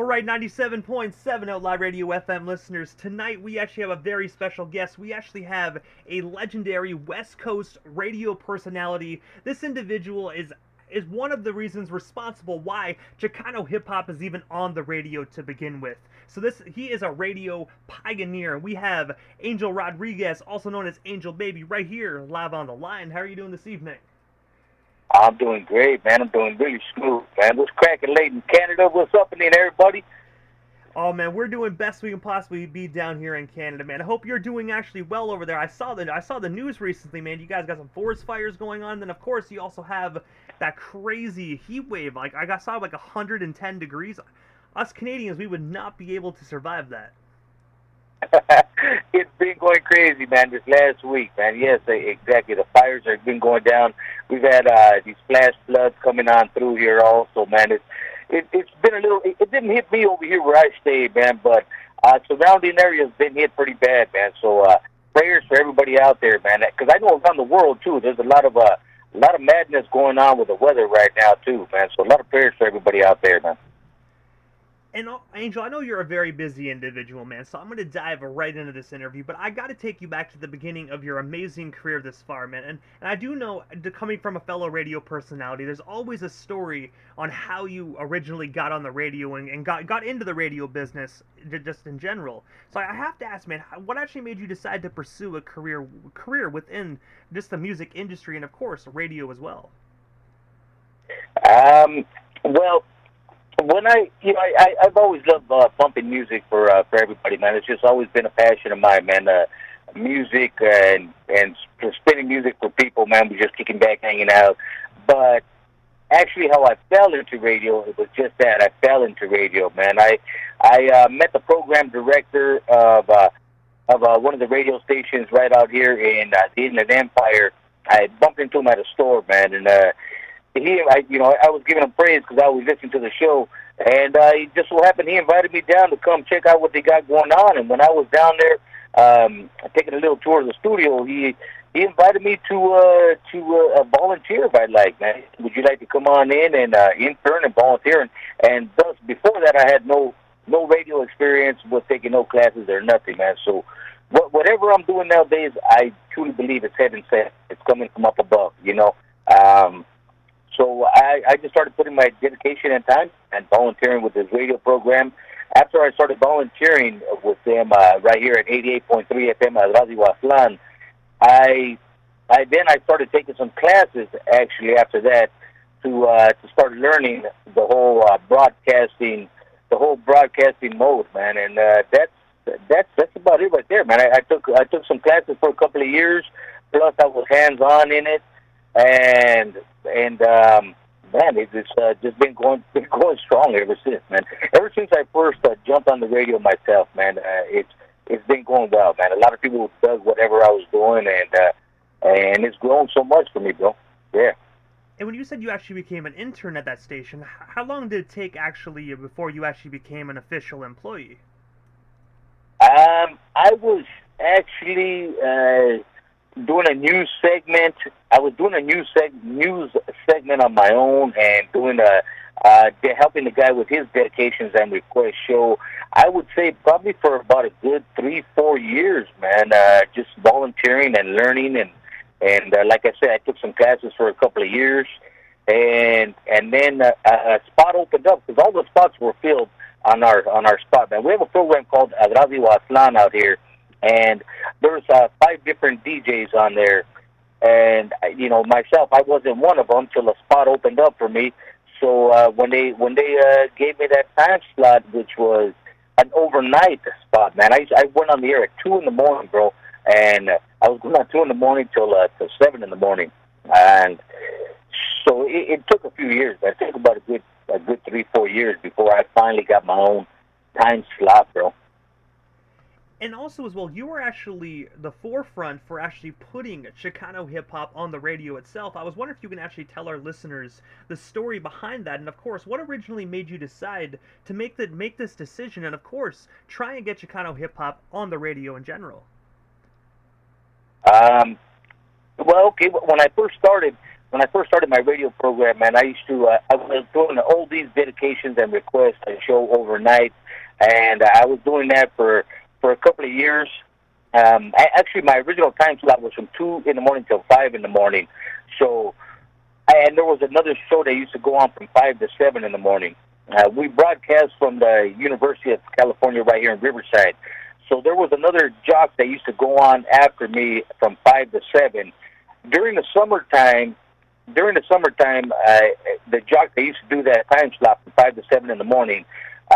All right, 97.7 Outlaw Radio FM listeners. Tonight we actually have a very special guest. We actually have a legendary West Coast radio personality. This individual is one of the reasons responsible why Chicano hip hop is even on the radio to begin with. So he is a radio pioneer. We have Angel Rodriguez, also known as Angel Baby, right here live on the line. How are you doing this evening? I'm doing great, man. I'm doing really smooth, man. What's cracking late in Canada? What's up, and then everybody? Oh man, we're doing best we can possibly be down here in Canada, man. I hope you're doing actually well over there. I saw the news recently, man. You guys got some forest fires going on, and then of course you also have that crazy heat wave. Like saw like 110 degrees. Us Canadians, we would not be able to survive that. It's been going crazy, man, this last week, man. Yes, exactly. The fires have been going down. We've had these flash floods coming on through here also, man. It's been a little. It didn't hit me over here where I stay, man, but surrounding areas been hit pretty bad, man. So prayers for everybody out there, man. Because I know around the world too, there's a lot of madness going on with the weather right now too, man. So a lot of prayers for everybody out there, man. And Angel, I know you're a very busy individual, man, so I'm going to dive right into this interview, but I got to take you back to the beginning of your amazing career this far, man. And I do know, coming from a fellow radio personality, there's always a story on how you originally got on the radio and got into the radio business just in general. So I have to ask, man, what actually made you decide to pursue a career within just the music industry and, of course, radio as well? Well, when I've always loved bumping music for everybody, man. It's just always been a passion of mine, man. Music and spinning music for people, man. We're just kicking back, hanging out. But actually, how I fell into radio, it was just that I fell into radio, man. I met the program director of one of the radio stations right out here in the Inland Empire. I bumped into him at a store, man, and I was giving him praise because I was listening to the show, and it just so happened he invited me down to come check out what they got going on. And when I was down there, taking a little tour of the studio, he invited me to volunteer. If I'd like, man, would you like to come on in and intern and volunteer? And thus, before that, I had no radio experience, was taking no classes or nothing, man. So whatever I'm doing nowadays, I truly believe it's heaven sent. It's coming from up above, you know. So I just started putting my dedication and time and volunteering with this radio program. After I started volunteering with them right here at 88.3 FM at Radio Aslan, I started taking some classes actually after that to start learning the whole broadcasting mode, man. And that's about it right there, man. I took some classes for a couple of years. Plus, I was hands on in it. And man, it's just been going strong ever since, man. Ever since I first jumped on the radio myself, man, it's been going well, man. A lot of people dug whatever I was doing, and it's grown so much for me, bro. Yeah. And when you said you actually became an intern at that station, how long did it take actually before you actually became an official employee? I was actually doing a news segment. I was doing a news segment on my own and doing helping the guy with his dedications and request show. I would say probably for about a good 3-4 years, man. Just volunteering and learning and like I said, I took some classes for a couple of years, and then a spot opened up because all the spots were filled on our spot. Man, we have a program called Radio Aslan out here. And there's 5 different DJs on there, and myself, I wasn't one of them till a spot opened up for me. So when they gave me that time slot, which was an overnight spot, man, I went on the air at 2 in the morning, bro, and I was going at 2 in the morning till 7 in the morning, and so it took a few years. It took about a good 3-4 years before I finally got my own time slot, bro. And also as well, you were actually the forefront for actually putting Chicano hip-hop on the radio itself. I was wondering if you can actually tell our listeners the story behind that, and of course, what originally made you decide to make this decision, and of course, try and get Chicano hip-hop on the radio in general. Well, okay, when I first started, when I first started my radio program, man, I used to I was doing the oldies, dedications, and requests show overnight, and I was doing that for a couple of years. Actually, my original time slot was from 2 in the morning till 5 in the morning. So, and there was another show that used to go on from 5 to 7 in the morning. We broadcast from the University of California right here in Riverside. So there was another jock that used to go on after me from 5 to 7. During the summertime, the jock that used to do that time slot from 5 to 7 in the morning,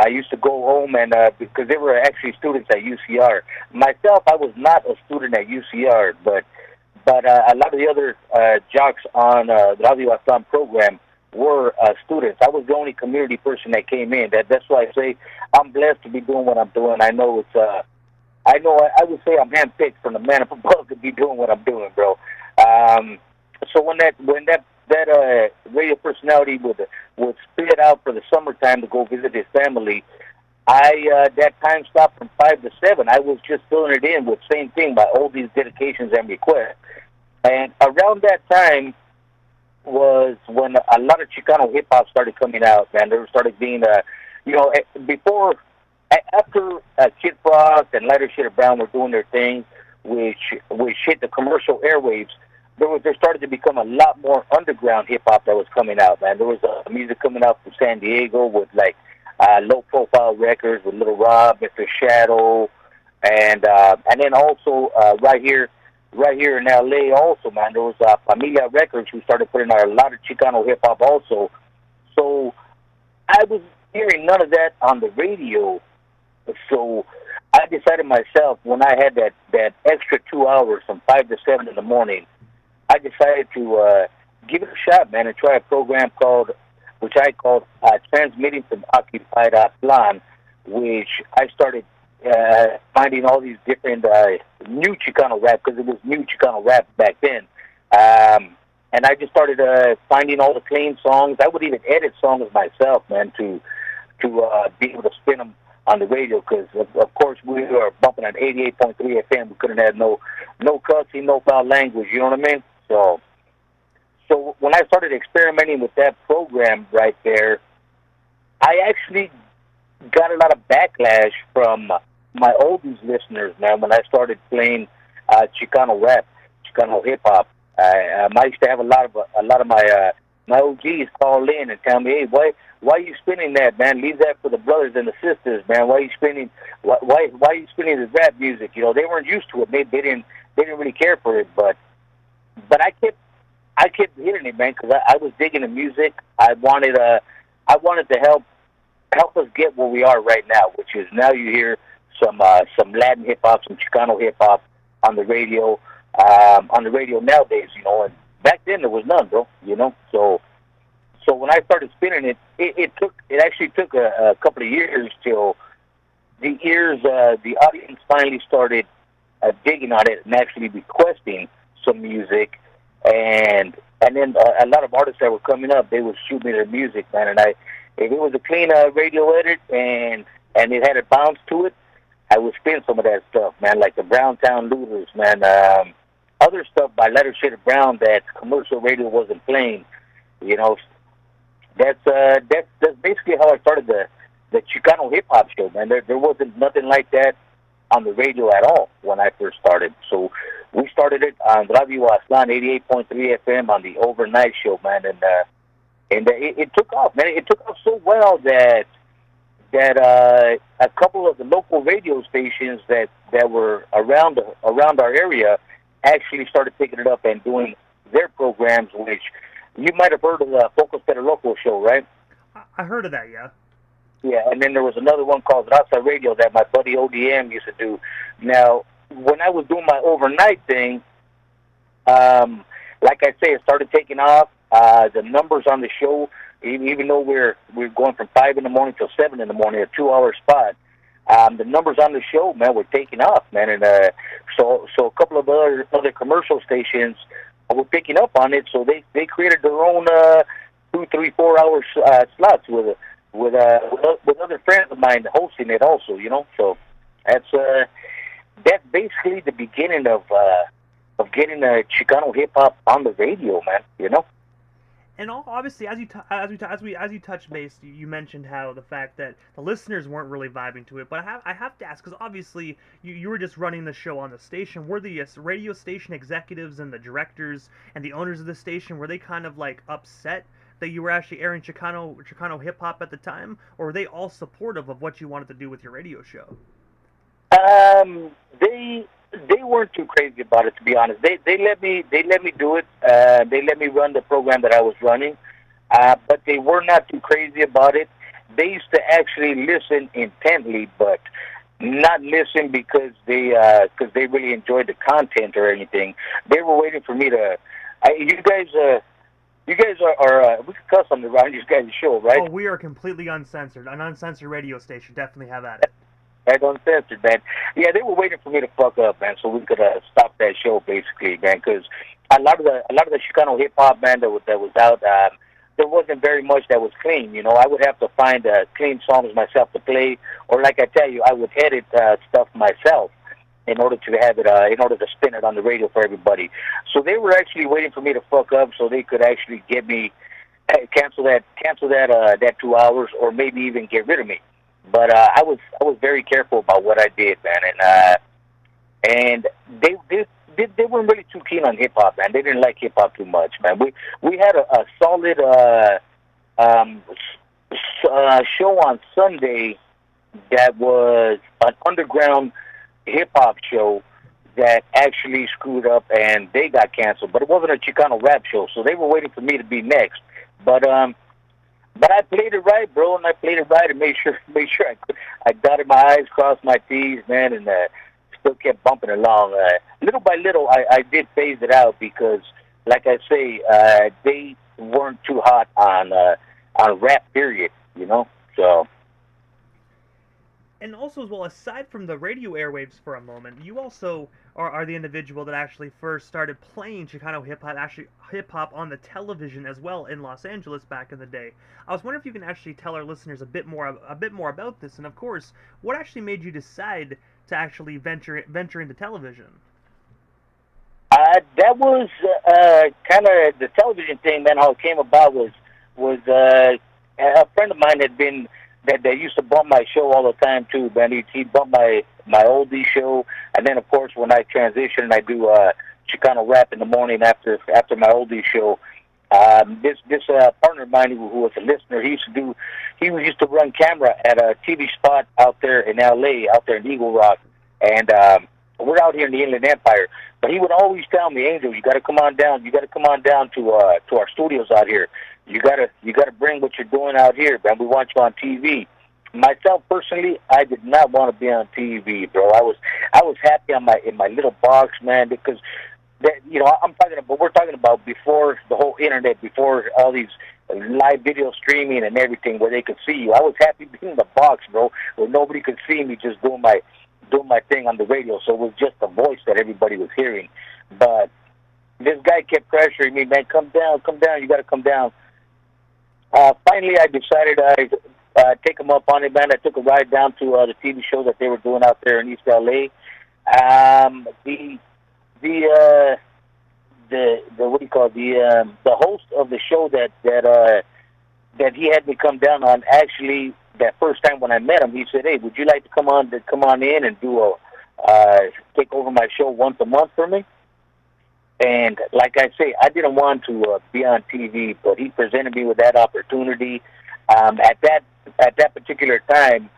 I used to go home and because they were actually students at UCR. Myself, I was not a student at UCR, but a lot of the other jocks on the Radio Islam program were students. I was the only community person that came in. That's why I say I'm blessed to be doing what I'm doing. I know it's I would say I'm handpicked from the man up above to be doing what I'm doing, bro. So when that radio personality would split out for the summertime to go visit his family, that time slot from 5 to 7, I was just filling it in with same thing by all these dedications and requests. And around that time was when a lot of Chicano hip hop started coming out, man. There started being after Kid Frost and Lighter Shit of Brown were doing their thing, which hit the commercial airwaves. There started to become a lot more underground hip hop that was coming out, man. There was music coming out from San Diego with like low profile records with Little Rob, Mr. Shadow, and then also right here in LA also, man, there was Familia Records who started putting out a lot of Chicano hip hop also. So I was hearing none of that on the radio. So I decided myself when I had that extra 2 hours from 5 to 7 in the morning, I decided to give it a shot, man, and try a program which I called Transmitting from Occupied Aztlan, which I started finding all these different new Chicano rap, because it was new Chicano rap back then. And I just started finding all the clean songs. I would even edit songs myself, man, to be able to spin them on the radio, because of course we were bumping at 88.3 FM. We couldn't have no cussing, no foul language. You know what I mean? So when I started experimenting with that program right there, I actually got a lot of backlash from my oldies listeners, man. When I started playing Chicano rap, Chicano hip hop, I used to have a lot of my OGs call in and tell me, hey, why are you spinning that, man? Leave that for the brothers and the sisters, man. Why are you spinning this rap music? You know, they weren't used to it. They didn't really care for it, but I kept hearing it, man, because I was digging the music. I wanted to help us get where we are right now, which is now you hear some Latin hip hop, some Chicano hip hop on the radio nowadays, you know. And back then there was none, bro. You know, so when I started spinning it, it actually took a couple of years till the audience finally started digging on it and actually requesting some music, and then a lot of artists that were coming up, they would shoot me their music, man. And if it was a clean radio edit and it had a bounce to it, I would spin some of that stuff, man, like the Browntown Looters, man. Other stuff by Lighter Shit of Brown that commercial radio wasn't playing, you know. That's basically how I started the Chicano hip hop show, man. There wasn't nothing like that on the radio at all when I first started. So we started it on Radio Aztlan 88.3 FM on the overnight show, man, and it took off, man. It took off so well that a couple of the local radio stations that were around our area actually started picking it up and doing their programs, which you might have heard of the Focus Better Local show, right? I heard of that, yeah. Yeah, and then there was another one called Raza Radio that my buddy ODM used to do. Now, when I was doing my overnight thing, like I say, it started taking off. The numbers on the show, even though we're going from 5 in the morning till 7 in the morning, a 2-hour spot, the numbers on the show, man, were taking off, man. And so a couple of other commercial stations were picking up on it, so they created their own 2, 3, 4 hour slots with other friends of mine hosting it also, you know. So that's basically the beginning of getting Chicano hip hop on the radio, man. You know. And obviously, as you touched base, you mentioned how the fact that the listeners weren't really vibing to it. But I have to ask, because obviously you were just running the show on the station. Were the radio station executives and the directors and the owners of the station, were they kind of like upset that you were actually airing Chicano hip hop at the time, or were they all supportive of what you wanted to do with your radio show? They weren't too crazy about it, to be honest. They let me do it. They let me run the program that I was running, but they were not too crazy about it. They used to actually listen intently, but not listen because they really enjoyed the content or anything. They were waiting for me to. You guys are we could cuss on the around you guys' show, right? Oh, we are completely uncensored. An uncensored radio station. Definitely have at it. Right, uncensored, man. Yeah, they were waiting for me to fuck up, man, so we could stop that show, basically, man. Because a lot of the Chicano hip hop, man, that was out. There wasn't very much that was clean. You know, I would have to find clean songs myself to play, or like I tell you, I would edit stuff myself in order to have it, in order to spin it on the radio for everybody. So they were actually waiting for me to fuck up, so they could actually get me cancel that 2 hours, or maybe even get rid of me. But I was very careful about what I did, man, and they weren't really too keen on hip hop, man. They didn't like hip hop too much, man. We had a solid show on Sunday that was an underground hip hop show that actually screwed up and they got canceled. But it wasn't a Chicano rap show, so they were waiting for me to be next. But I played it right, bro, and I played it right and made sure I dotted my I's, crossed my T's, man, and still kept bumping along. Little by little, I did phase it out because, like I say, they weren't too hot on rap, period, you know, so. And also, as well, aside from the radio airwaves for a moment, you also are the individual that actually first started playing Chicano hip hop on the television as well in Los Angeles back in the day. I was wondering if you can actually tell our listeners a bit more about this, and of course, what actually made you decide to actually venture into television? That was kind of the television thing, man. How it came about was a friend of mine had been. That used to bump my show all the time too, man. He bumped my oldie show, and then of course when I transitioned, I do Chicano rap in the morning after my oldie show. This partner of mine who was a listener, he used to run camera at a TV spot out there in LA, out there in Eagle Rock, and we're out here in the Inland Empire. But he would always tell me, Angel, you got to come on down. You got to come on down to our studios out here. You gotta bring what you're doing out here, man. We want you on TV. Myself personally, I did not want to be on TV, bro. I was happy in my little box, man, because that, you know, we're talking about before the whole internet, before all these live video streaming and everything where they could see you. I was happy being in the box, bro, where nobody could see me just doing my thing on the radio. So it was just the voice that everybody was hearing. But this guy kept pressuring me, man, come down, you got to come down. Finally, I decided I'd take him up on it, man. I took a ride down to the TV show that they were doing out there in East LA. The what do you call it? The host of the show that he had me come down on, actually, that first time when I met him, he said, "Hey, would you like to come on in and do take over my show once a month for me?" And like I say, I didn't want to be on TV, but he presented me with that opportunity. At that particular time,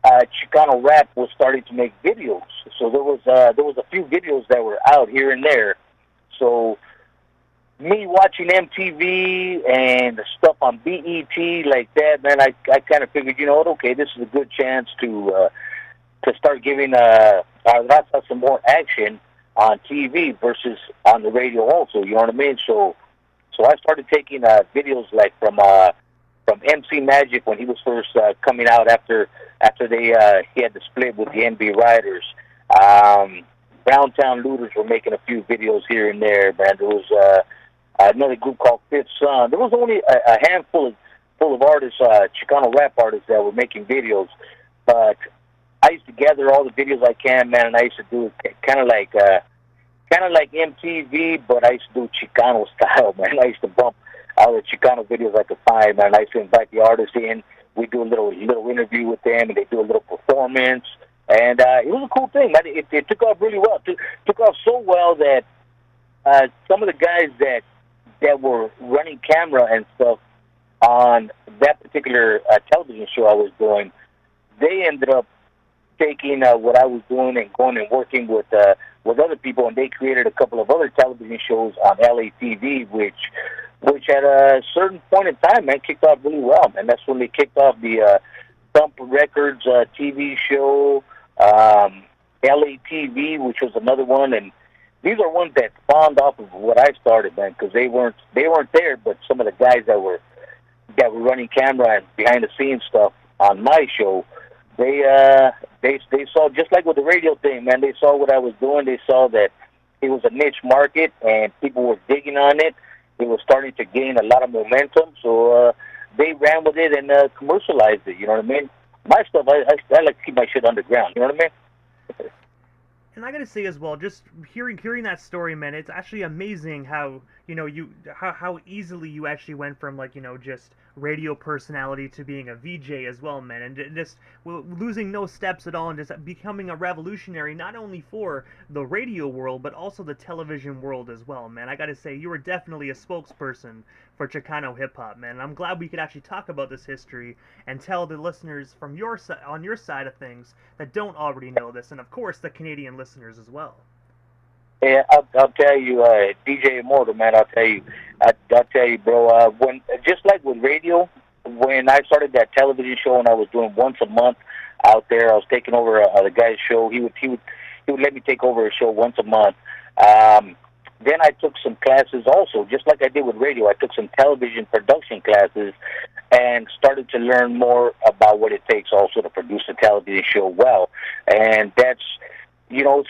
Chicano rap was starting to make videos, so there was a few videos that were out here and there. So me watching MTV and the stuff on BET like that, man, I kind of figured, you know what? Okay, this is a good chance to start giving Raza some more action on TV versus on the radio also, you know what I mean? So I started taking videos like from MC Magic when he was first coming out after he had the split with the NB Riders. Browntown Looters were making a few videos here and there, man. There was another group called Fifth Son. There was only a handful of artists, Chicano rap artists that were making videos, but I used to gather all the videos I can, man, and I used to do it kind of like MTV, but I used to do Chicano style, man. I used to bump all the Chicano videos I could find, man. I used to invite the artists in. We do a little interview with them, and they do a little performance. And it was a cool thing, man. It took off really well. Took off so well that some of the guys that were running camera and stuff on that particular television show I was doing, they ended up taking what I was doing and going and working with other people, and they created a couple of other television shows on LATV, which at a certain point in time, man, kicked off really well, man. That's when they kicked off the Thump Records TV show, LATV, which was another one, and these are ones that spawned off of what I started, man, because they weren't there, but some of the guys that were running camera and behind the scenes stuff on my show, they saw, just like with the radio thing, man, they saw what I was doing. They saw that it was a niche market and people were digging on it. It was starting to gain a lot of momentum, so they ran with it and commercialized it. You know what I mean? My stuff, I like to keep my shit underground. You know what I mean? And I gotta say as well, just hearing that story, man, it's actually amazing how how easily you actually went from just radio personality to being a VJ as well, man, and just losing no steps at all and just becoming a revolutionary not only for the radio world but also the television world as well, man. I gotta say, you were definitely a spokesperson for Chicano hip hop, man. And I'm glad we could actually talk about this history and tell the listeners from your side of things that don't already know this, and of course the Canadian listeners as well. Yeah, I'll tell you, DJ Immortal, man. I'll tell you, bro. When just like with radio, when I started that television show and I was doing once a month out there, I was taking over the guy's show. He would let me take over a show once a month. Then I took some classes also, just like I did with radio. I took some television production classes and started to learn more about what it takes also to produce a television show well. And that's,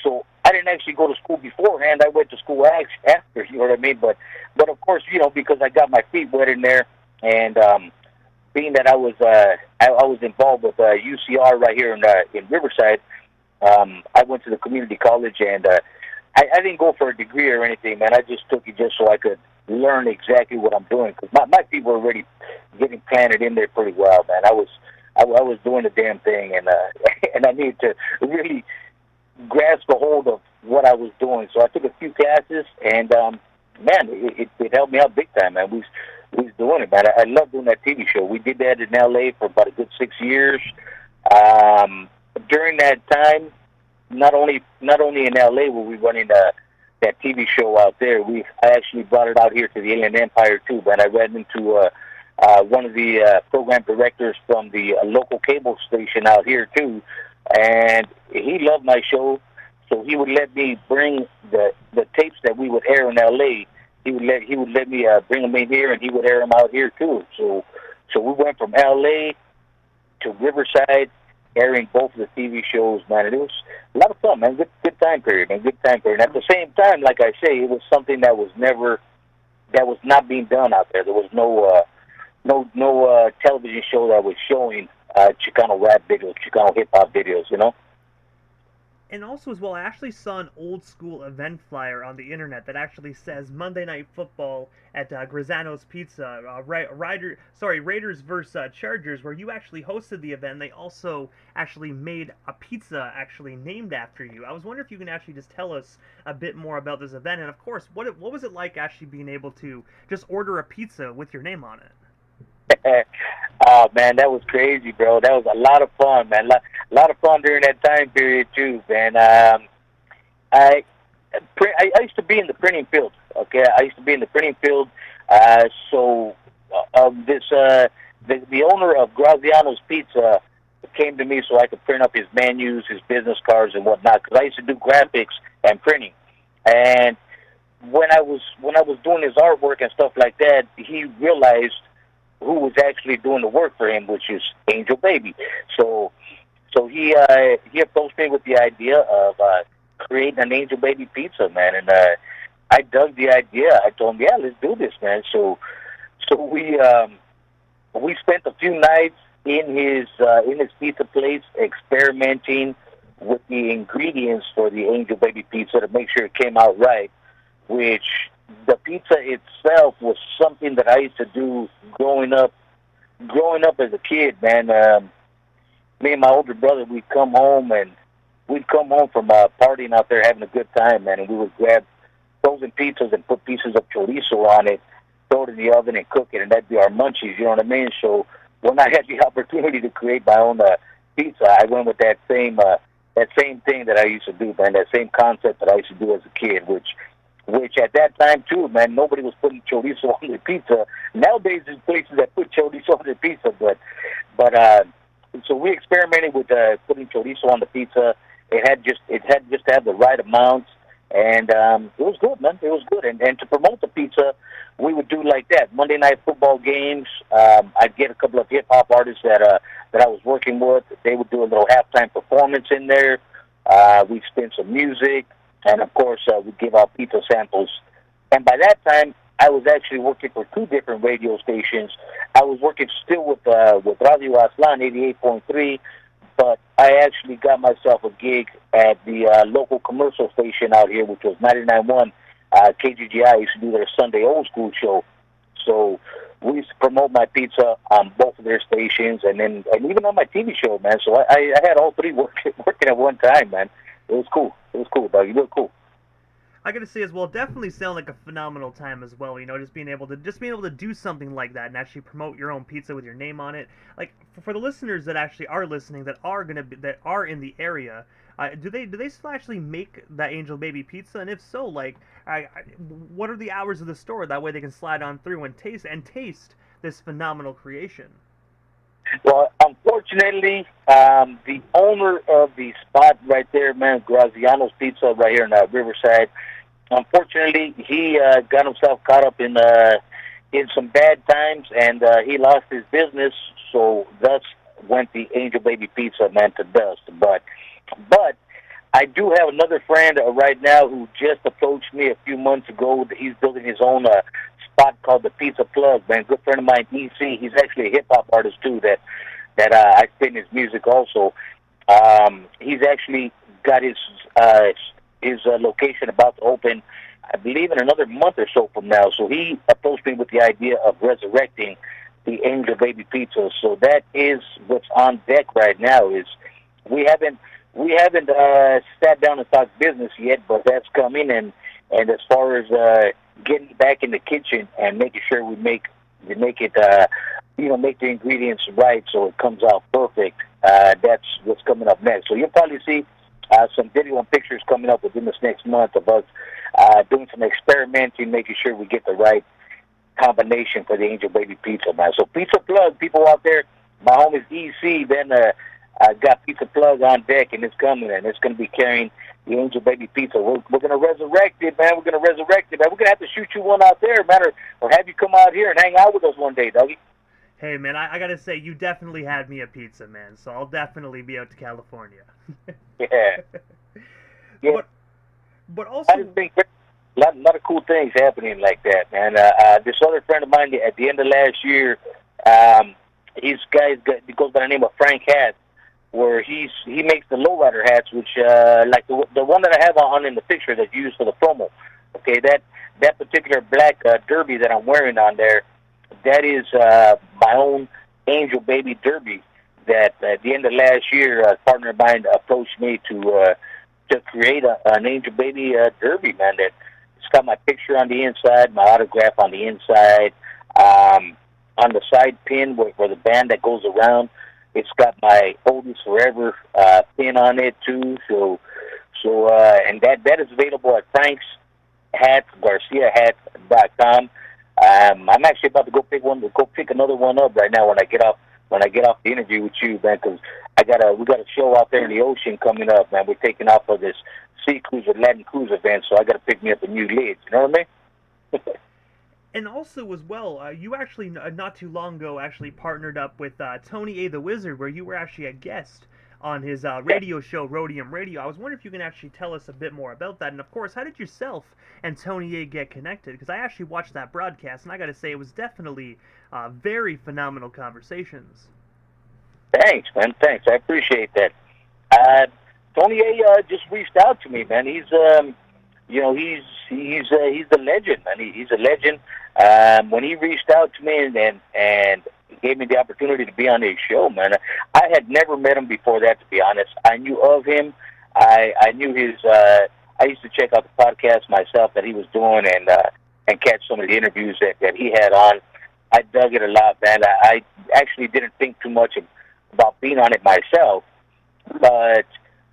so I didn't actually go to school beforehand. I went to school after, you know what I mean? But of course, because I got my feet wet in there, and being that I was involved with UCR right here in Riverside, I went to the community college, and I didn't go for a degree or anything, man. I just took it just so I could learn exactly what I'm doing, because my feet were already getting planted in there pretty well, man. I was doing the damn thing, and and I needed to really grasp a hold of what I was doing. So I took a few classes, and man, it helped me out big time, man. We was doing it, man. I love doing that TV show. We did that in LA for about a good 6 years. During that time, not only in LA were we running that TV show out there, I actually brought it out here to the Inland Empire too, man. I ran into one of the program directors from the local cable station out here too, and he loved my show, so he would let me bring the tapes that we would air in LA. He would let me bring them in here, and he would air them out here too. So we went from LA to Riverside, airing both of the TV shows, man. And it was a lot of fun, man. Good time period, man. Good time period. And at the same time, like I say, it was something that was not being done out there. There was no television show that was showing Chicano rap videos, Chicano hip hop videos, And also as well, I actually saw an old school event flyer on the internet that actually says Monday Night Football at Grisano's Pizza, Raiders versus Chargers, where you actually hosted the event. They also actually made a pizza actually named after you. I was wondering if you can actually just tell us a bit more about this event, and of course, what was it like actually being able to just order a pizza with your name on it? Oh man, that was crazy, bro. That was a lot of fun, man. A lot of fun during that time period too, man. I used to be in the printing field. Okay, I used to be in the printing field. So the owner of Graziano's Pizza came to me so I could print up his menus, his business cards, and whatnot. Because I used to do graphics and printing, and when I was doing his artwork and stuff like that, he realized who was actually doing the work for him, which is Angel Baby. So he approached me with the idea of creating an Angel Baby pizza, man. And I dug the idea. I told him, yeah, let's do this, man. So we spent a few nights in his pizza place experimenting with the ingredients for the Angel Baby pizza to make sure it came out right, which the pizza itself was something that I used to do growing up. Growing up as a kid, man. Me and my older brother, we'd come home from partying out there, having a good time, man, and we would grab frozen pizzas and put pieces of chorizo on it, throw it in the oven and cook it, and that'd be our munchies. You know what I mean? So when I had the opportunity to create my own pizza, I went with that same thing that I used to do, man. That same concept that I used to do as a kid, which at that time too, man, nobody was putting chorizo on their pizza. Nowadays, there's places that put chorizo on their pizza, but so we experimented with putting chorizo on the pizza. It had just to have the right amounts, and it was good, man. It was good, and to promote the pizza, we would do like that. Monday night football games. I'd get a couple of hip hop artists that I was working with. They would do a little halftime performance in there. We'd spin some music. And, of course, we'd give out pizza samples. And by that time, I was actually working for 2 different radio stations. I was working still with Radio Aslan 88.3, but I actually got myself a gig at the local commercial station out here, which was 99.1 KGGI. I used to do their Sunday old school show. So we used to promote my pizza on both of their stations and even on my TV show, man. So I had all 3 working at one time, man. It was cool. It was cool, dog. You look cool. I gotta say as well, definitely sound like a phenomenal time as well. You know, just being able to do something like that and actually promote your own pizza with your name on it. Like for the listeners that actually are listening, that are in the area, do they still actually make that Angel Baby pizza? And if so, like, what are the hours of the store? That way they can slide on through and taste this phenomenal creation. Well, unfortunately, the owner of the spot right there, man, Graziano's Pizza right here in Riverside, unfortunately, he got himself caught up in some bad times, and he lost his business, so thus went the Angel Baby Pizza, man, to dust. But I do have another friend right now who just approached me a few months ago. He's building his own spot called the Pizza Plug, man. Good friend of mine, EC. He's actually a hip hop artist too. That I spin his music also. He's actually got his location about to open, I believe, in another month or so from now. So he approached me with the idea of resurrecting the Angel Baby Pizza. So that is what's on deck right now. Is we haven't sat down and talked business yet, but that's coming. And as far as getting back in the kitchen and making sure we make it, make the ingredients right so it comes out perfect. That's what's coming up next. So you'll probably see some video and pictures coming up within this next month of us doing some experimenting, making sure we get the right combination for the Angel Baby Pizza, man. So Pizza Plug, people out there, my home is EC, then got Pizza Plug on deck, and it's coming, and it's going to be carrying the Angel Baby Pizza. We're going to resurrect it, man. We're going to resurrect it, man. We're going to have to shoot you one out there, man, or have you come out here and hang out with us one day, Dougie. Hey, man, I got to say, you definitely had me a pizza, man, so I'll definitely be out to California. Yeah. Yeah. But also... I just think a lot of cool things happening like that, man. This other friend of mine, at the end of last year, he goes by the name of Frank Hats, where he makes the lowrider hats, which like the one that I have on in the picture that you use for the promo. Okay, that particular black derby that I'm wearing on there, that is my own Angel Baby derby. That at the end of last year, a partner of mine approached me to create an Angel Baby derby, man. That it's got my picture on the inside, my autograph on the inside, on the side pin where the band that goes around. It's got my Oldies Forever pin on it too. So and that is available at Frank's Hats, GarciaHats.com. I'm actually about to go pick another one up right now when I get off the interview with you, man, because we got a show out there in the ocean coming up, man. We're taking off for this Sea Cruiser Latin Cruise event, so I got to pick me up a new lid. You know what I mean? And also, as well, you actually, not too long ago, actually partnered up with Tony A. the Wizard, where you were actually a guest on his radio show, Rhodium Radio. I was wondering if you can actually tell us a bit more about that. And, of course, how did yourself and Tony A. get connected? Because I actually watched that broadcast, and I got to say, it was definitely very phenomenal conversations. Thanks, man. Thanks. I appreciate that. Tony A. Just reached out to me, man. you know, he's the legend, man. He's a legend. When he reached out to me and gave me the opportunity to be on his show, man, I had never met him before that. To be honest, I knew of him. I knew his. I used to check out the podcast myself that he was doing and catch some of the interviews that he had on. I dug it a lot, man. I actually didn't think too much about being on it myself, but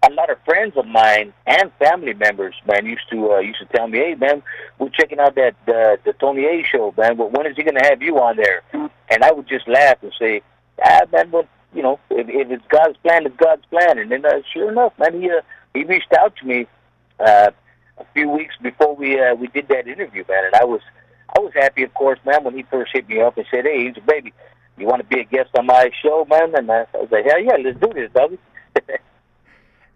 a lot of friends of mine and family members, man, used to tell me, "Hey, man, we're checking out that the Tony A show, man. But when is he going to have you on there?" And I would just laugh and say, man, well, you know, if it's God's plan, it's God's plan." And then, sure enough, man, he reached out to me a few weeks before we did that interview, man, and I was happy, of course, man, when he first hit me up and said, "Hey, he's a baby, you want to be a guest on my show, man?" And I was like, "Hell yeah, let's do this, doggy."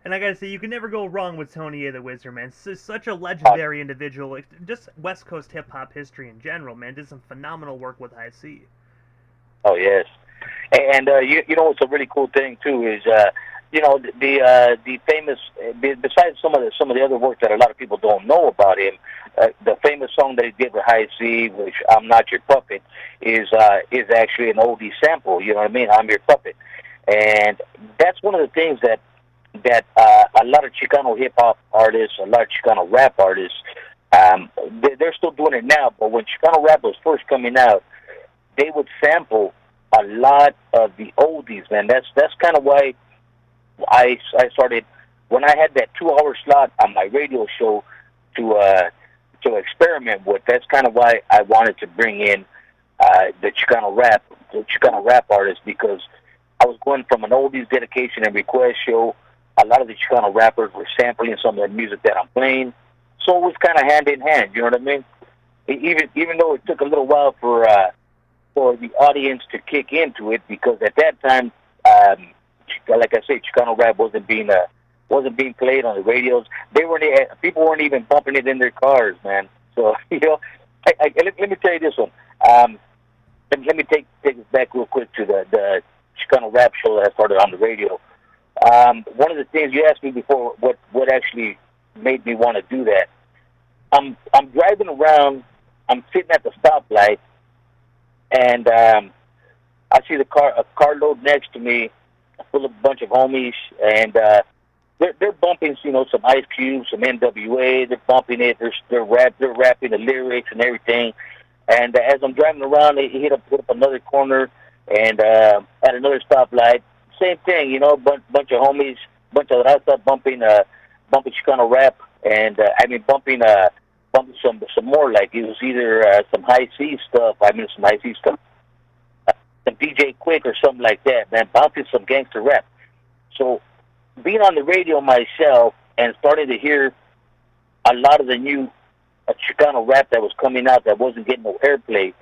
And I gotta say, you can never go wrong with Tony A. the Wizard, man. Such a legendary individual. Like, just West Coast hip-hop history in general, man. Did some phenomenal work with High C. Oh, yes. And you know what's a really cool thing, too, is, you know, the famous, besides some of the other work that a lot of people don't know about him, the famous song that he did with High C, which "I'm Not Your Puppet," is actually an oldie sample, you know what I mean? "I'm Your Puppet." And that's one of the things that a lot of Chicano hip-hop artists, a lot of Chicano rap artists, they're still doing it now, but when Chicano rap was first coming out, they would sample a lot of the oldies, man. That's kind of why I started, when I had that 2-hour slot on my radio show to experiment with. That's kind of why I wanted to bring in the Chicano rap artists, because I was going from an oldies dedication and request show. A lot of the Chicano rappers were sampling some of the music that I'm playing, so it was kind of hand in hand. You know what I mean? Even though it took a little while for the audience to kick into it, because at that time, like I say, Chicano rap wasn't being played on the radios. People weren't even bumping it in their cars, man. So you know, let me tell you this one. Let me take this back real quick to the Chicano rap show that I started on the radio. One of the things you asked me before, what actually made me want to do that. I'm driving around. I'm sitting at the stoplight, and I see a carload next to me, full of a bunch of homies, and they're bumping, you know, some Ice Cube, some NWA. They're bumping it. They're rapping the lyrics and everything. And as I'm driving around, they hit up another corner, and at another stoplight, same thing, you know, bunch of homies, bunch of raza bumping Chicano rap, and bumping some more, like it was either some High C stuff. Some High C stuff, some DJ Quick or something like that, man, bouncing some gangster rap. So being on the radio myself and starting to hear a lot of the new Chicano rap that was coming out that wasn't getting no airplay,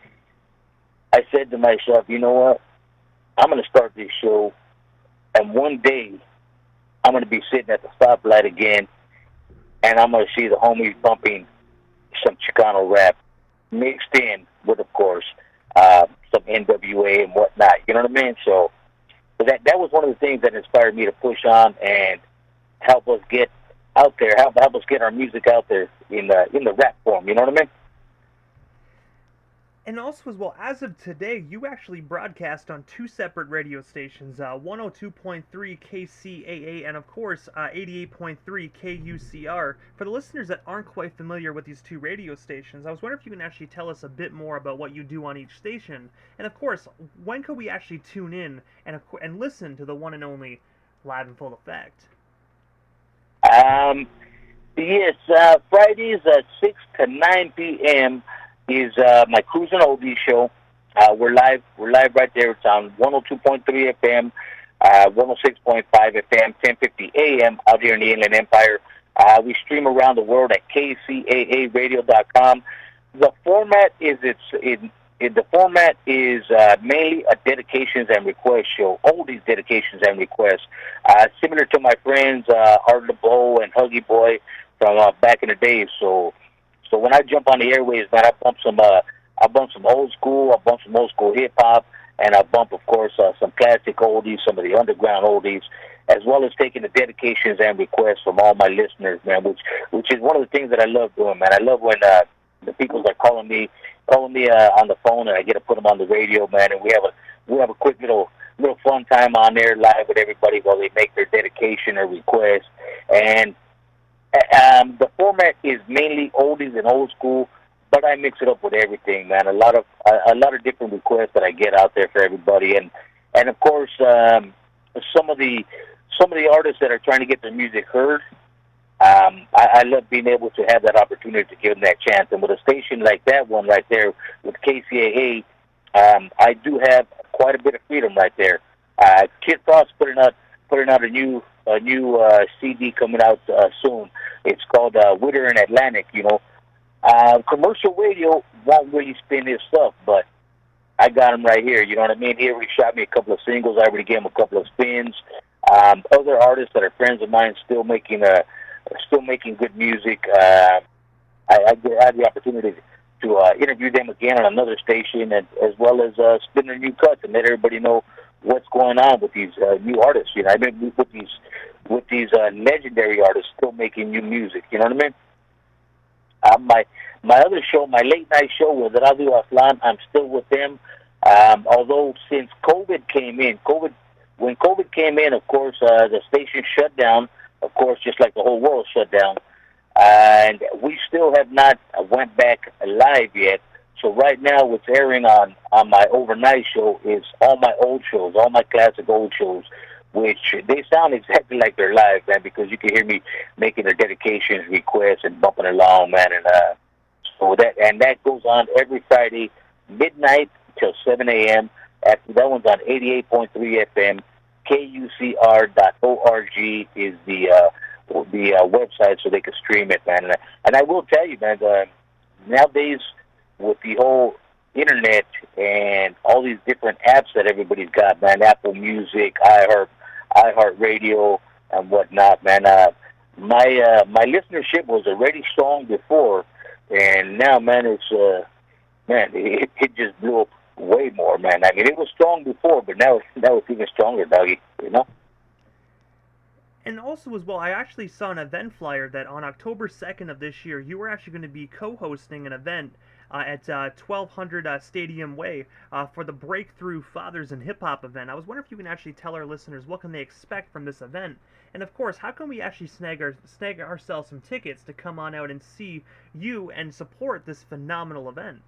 I said to myself, you know what? I'm going to start this show, and one day I'm going to be sitting at the stoplight again, and I'm going to see the homies bumping some Chicano rap mixed in with, of course, some NWA and whatnot. You know what I mean? So that was one of the things that inspired me to push on and help us get out there, help us get our music out there in the rap form. You know what I mean? And also, as well, as of today, you actually broadcast on 2 separate radio stations, 102.3 KCAA and, of course, 88.3 KUCR. For the listeners that aren't quite familiar with these 2 radio stations, I was wondering if you can actually tell us a bit more about what you do on each station. And, of course, when could we actually tune in and listen to the one and only Live in Full Effect? Yes, Fridays at 6 to 9 p.m. is my Cruising Oldies show. We're live right there. It's on 102.3 FM, 106.5 FM, 1050 AM out here in the Inland Empire. We stream around the world at kcaaradio.com. The format is mainly a dedications and request show, oldies dedications and requests, similar to my friends Art LeBeau and Huggy Boy from back in the days. So when I jump on the airwaves, man, I bump some old school hip hop, and I bump, of course, some classic oldies, some of the underground oldies, as well as taking the dedications and requests from all my listeners, man. Which is one of the things that I love doing, man. I love when the people are calling me on the phone, and I get to put them on the radio, man. And we have a quick little fun time on there live with everybody while they make their dedication or request. And the format is mainly oldies and old school, but I mix it up with everything, man. A lot of different requests that I get out there for everybody, and of course some of the artists that are trying to get their music heard. I love being able to have that opportunity to give them that chance. And with a station like that one right there with KCAA, I do have quite a bit of freedom right there. Kid Frost putting out a new CD coming out soon. It's called Winter in Atlantic. You know, commercial radio won't really spin his stuff, but I got him right here. You know what I mean? He already shot me a couple of singles. I already gave him a couple of spins. Other artists that are friends of mine still making good music. I had the opportunity to interview them again on another station, and as well as spin their new cuts and let everybody know what's going on with these new artists. You know, I mean, with these legendary artists still making new music. You know what I mean? My other show, my late night show with Radio Aslan, I'm still with them. Although since COVID came in, when COVID came in, of course, the station shut down. Of course, just like the whole world shut down, and we still have not went back live yet. So right now, what's airing on my overnight show is all my old shows, all my classic old shows, which they sound exactly like they're live, man, because you can hear me making their dedications, requests, and bumping along, man. And that goes on every Friday, midnight till 7 a.m. After that one's on 88.3 FM. KUCR.org is the website, so they can stream it, man. And I will tell you, man, nowadays with the whole internet and all these different apps that everybody's got, man, Apple Music, iHeartRadio, and whatnot, man. My listenership was already strong before, and now, man, it just blew up way more, man. I mean, it was strong before, but now it's even stronger, doggy, you know? And also, as well, I actually saw an event flyer that on October 2nd of this year, you were actually going to be co-hosting an event at 1200 Stadium Way for the Breakthrough Fathers in Hip Hop event. I was wondering if you can actually tell our listeners what can they expect from this event, and of course, how can we actually snag ourselves some tickets to come on out and see you and support this phenomenal event?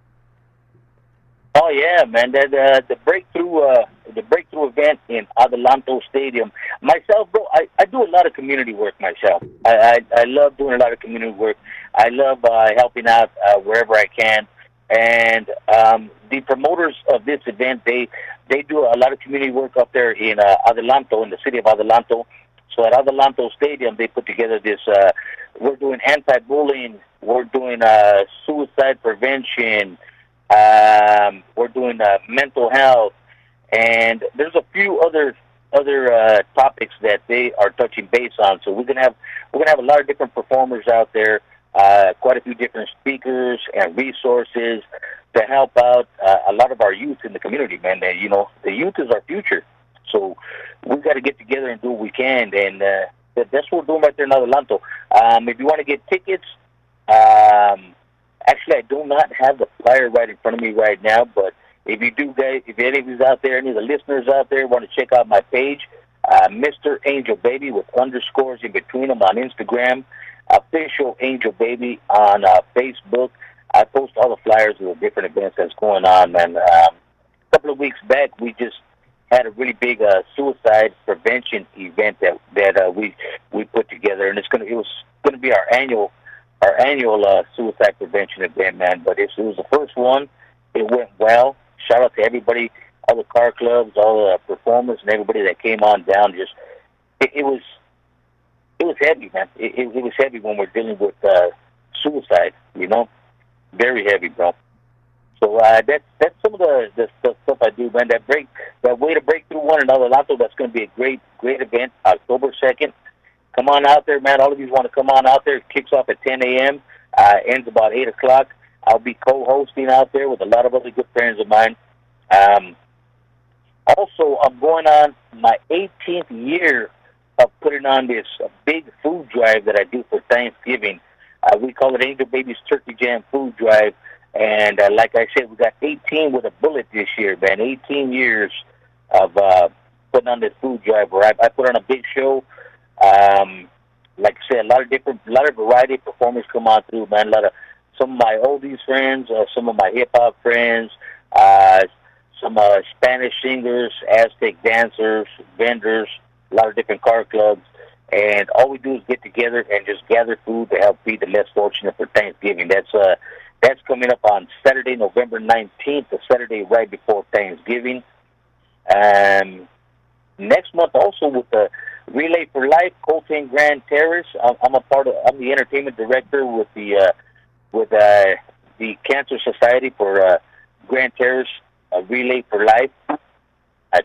Oh yeah, man! The breakthrough event in Adelanto Stadium. Myself, bro, I do a lot of community work myself. I love doing a lot of community work. I love helping out wherever I can. And the promoters of this event, they do a lot of community work up there in Adelanto, in the city of Adelanto. So at Adelanto Stadium, they put together this. We're doing anti-bullying. We're doing suicide prevention. We're doing mental health, and there's a few other topics that they are touching base on. So we're gonna have a lot of different performers out there, quite a few different speakers and resources to help out a lot of our youth in the community, man. And, you know, the youth is our future, so we've got to get together and do what we can, and that's what we're doing right there in Adelanto. If you want to get tickets, actually, I do not have the flyer right in front of me right now, but if you do, guys, if any of you out there, any of the listeners out there want to check out my page, Mr. Angel Baby with underscores in between them on Instagram, Official Angel Baby on Facebook. I post all the flyers of the different events that's going on, man. A couple of weeks back, we just had a really big suicide prevention event that we put together, and it was gonna be our annual suicide prevention event, man. But it was the first one. It went well. Shout out to everybody, all the car clubs, all the performers, and everybody that came on down. Just it was heavy, man. It was heavy when we're dealing with suicide. You know, very heavy, bro. So that's some of the stuff I do, man. That way to break through one another. That's going to be a great event, October 2nd. Come on out there, man. All of you want to come on out there. It kicks off at 10 a.m., ends about 8 o'clock. I'll be co-hosting out there with a lot of other good friends of mine. Also, I'm going on my 18th year of putting on this big food drive that I do for Thanksgiving. We call it Angel Baby's Turkey Jam Food Drive. And like I said, we got 18 with a bullet this year, man. 18 years of putting on this food drive where I put on a big show. Like I said, a lot of variety of performers come on through, man. Some of my oldies friends, some of my hip hop friends, some Spanish singers, Aztec dancers, vendors, a lot of different car clubs. And all we do is get together and just gather food to help feed the less fortunate for Thanksgiving. That's coming up on Saturday, November 19th, the Saturday right before Thanksgiving. Next month also with the Relay for Life, Colton Grand Terrace. I'm the entertainment director with the Cancer Society for Grand Terrace, Relay for Life.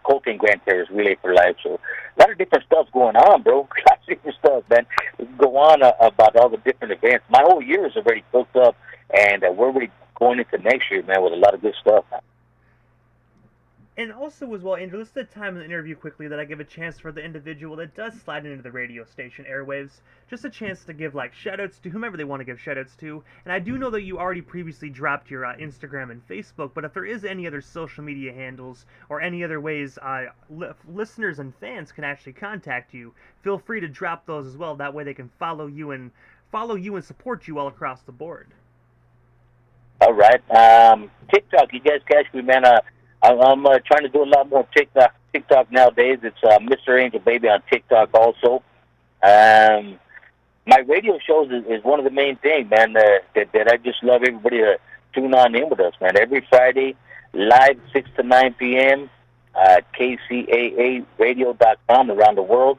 Colton Grand Terrace, Relay for Life. So a lot of different stuff going on, bro. A lot of different stuff, man. We can go on about all the different events. My whole year is already booked up, and we're already going into next year, man, with a lot of good stuff. And also as well, Andrew, this is the time in the interview quickly that I give a chance for the individual that does slide into the radio station airwaves, just a chance to give like shoutouts to whomever they want to give shoutouts to. And I do know that you already previously dropped your Instagram and Facebook, but if there is any other social media handles or any other ways listeners and fans can actually contact you, feel free to drop those as well. That way they can follow you and support you all across the board. All right. TikTok, you guys catch me, man. I'm trying to do a lot more TikTok nowadays. It's Mr. Angel Baby on TikTok also. My radio shows is one of the main things, man, that I just love everybody to tune on in with us, man. Every Friday, live 6 to 9 p.m., KCAAradio.com around the world.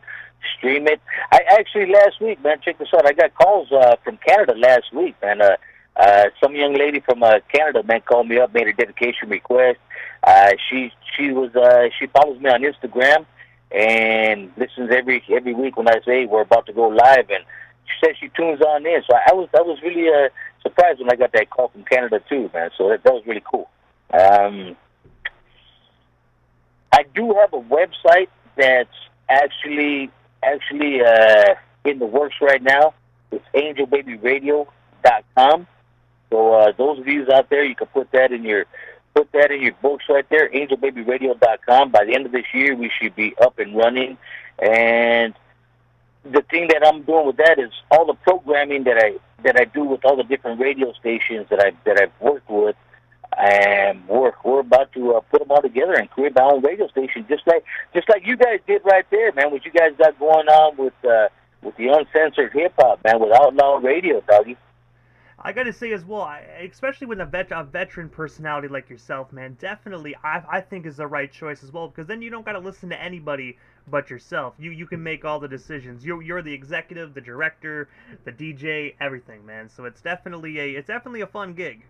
Stream it. I actually, last week, man, check this out. I got calls from Canada last week, man. Some young lady from Canada, man, called me up, made a dedication request. She follows me on Instagram and listens every week when I say we're about to go live, and she says she tunes on in. So I was really surprised when I got that call from Canada too, man. So that was really cool. I do have a website that's actually in the works right now. It's angelbabyradio.com. So those of you out there, you can put that in your books right there, angelbabyradio.com. By the end of this year, we should be up and running. And the thing that I'm doing with that is all the programming that I do with all the different radio stations that I've worked with, and we're about to put them all together and create my own radio station, just like you guys did right there, man. What you guys got going on with the uncensored hip hop, man, with Outlaw Radio, doggy. I gotta say as well, especially with a veteran personality like yourself, man, definitely I think is the right choice as well, because then you don't gotta listen to anybody but yourself. You can make all the decisions. You're the executive, the director, the DJ, everything, man. So it's definitely a fun gig.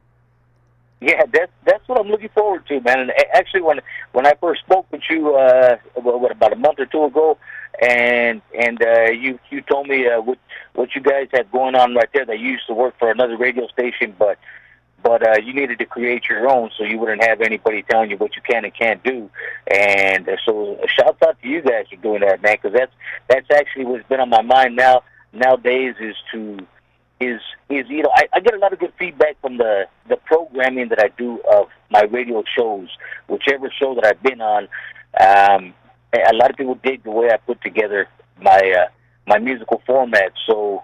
Yeah, that's what I'm looking forward to, man. And actually, when I first spoke with you, about a month or two ago, and you told me what you guys had going on right there, that you used to work for another radio station, but you needed to create your own, so you wouldn't have anybody telling you what you can and can't do. And so, shout out to you guys for doing that, man, because that's actually what's been on my mind nowadays is you know, I get a lot of good feedback from the programming that I do of my radio shows, whichever show that I've been on. A lot of people dig the way I put together my musical format. So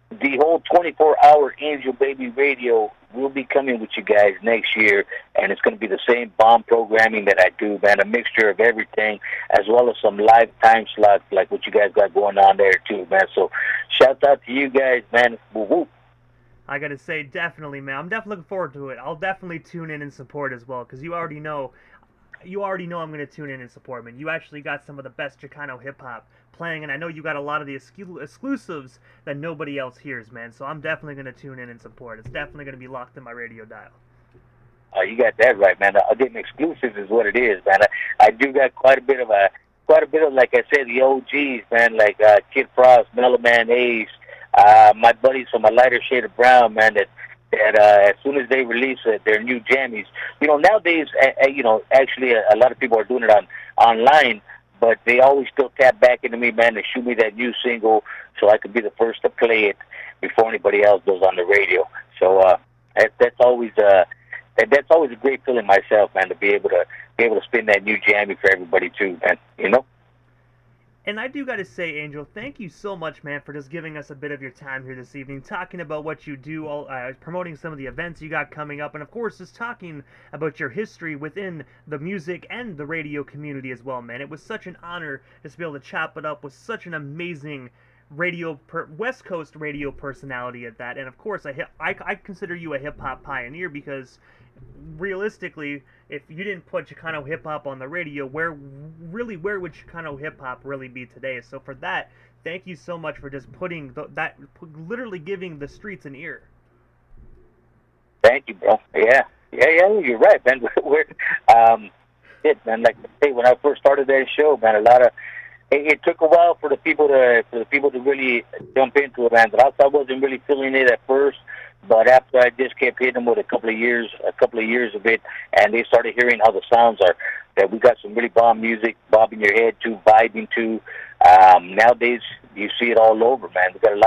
the whole 24-hour Angel Baby Radio will be coming with you guys next year, and it's going to be the same bomb programming that I do, man, a mixture of everything, as well as some live time slots like what you guys got going on there too, man. So shout out to you guys, man. Woo-woo. I gotta say, definitely, man. I'm definitely looking forward to it. I'll definitely tune in and support as well, because you already know I'm going to tune in and support, man. You actually got some of the best Chicano hip-hop playing, and I know you got a lot of the exclusives that nobody else hears, man. So I'm definitely going to tune in and support. It's definitely going to be locked in my radio dial. Oh, you got that right, man. Getting exclusives is what it is, man. I do got quite a bit of, like I said, the OGs, man, like Kid Frost, Mellow Man Ace, my buddies from a lighter shade of brown, man, that that as soon as they release their new jammies, nowadays, actually a lot of people are doing it online, but they always still tap back into me, man, and shoot me that new single so I could be the first to play it before anybody else does on the radio. So that's always a great feeling myself, man, to be able to spin that new jammy for everybody too, man. And I do got to say, Angel, thank you so much, man, for just giving us a bit of your time here this evening, talking about what you do, promoting some of the events you got coming up, and of course, just talking about your history within the music and the radio community as well, man. It was such an honor just to be able to chop it up with such an amazing West Coast radio personality at that, and of course, I consider you a hip hop pioneer because realistically, if you didn't put Chicano hip hop on the radio, where would Chicano hip hop really be today? So for that, thank you so much for just putting literally giving the streets an ear. Thank you, bro. Yeah, you're right, man. Man. Like I say, when I first started that show, man, it took a while for the people to really jump into it, man. But I wasn't really feeling it at first. But after I just kept hitting them with a couple of years of it, and they started hearing how the sounds are, that we got some really bomb music, bobbing your head to, vibing to. Nowadays, you see it all over, man. We got a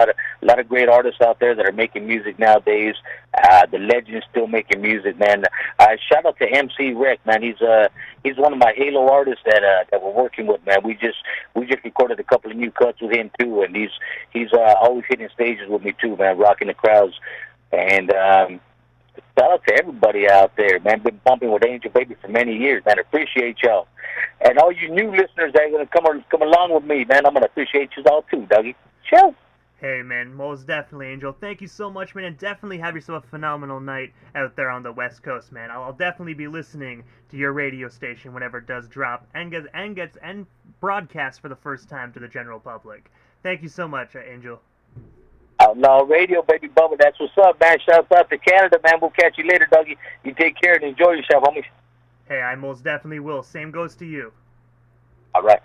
lot of great artists out there that are making music nowadays. The legends still making music, man. Shout out to MC Rec, man. He's one of my Halo artists that we're working with, man. We just recorded a couple of new cuts with him too, and he's always hitting stages with me too, man, rocking the crowds. And shout out to everybody out there, man. Been bumping with Angel Baby for many years, man. Appreciate y'all. And all you new listeners that are going to come along with me, man, I'm going to appreciate you all too, Dougie. Ciao. Hey, man, most definitely, Angel. Thank you so much, man, and definitely have yourself a phenomenal night out there on the West Coast, man. I'll definitely be listening to your radio station whenever it does drop and gets broadcast for the first time to the general public. Thank you so much, Angel. Outlaw Radio, baby Bubba. That's what's up, man. Shouts out to Canada, man. We'll catch you later, Dougie. You take care and enjoy yourself, homie. Hey, I most definitely will. Same goes to you. All right.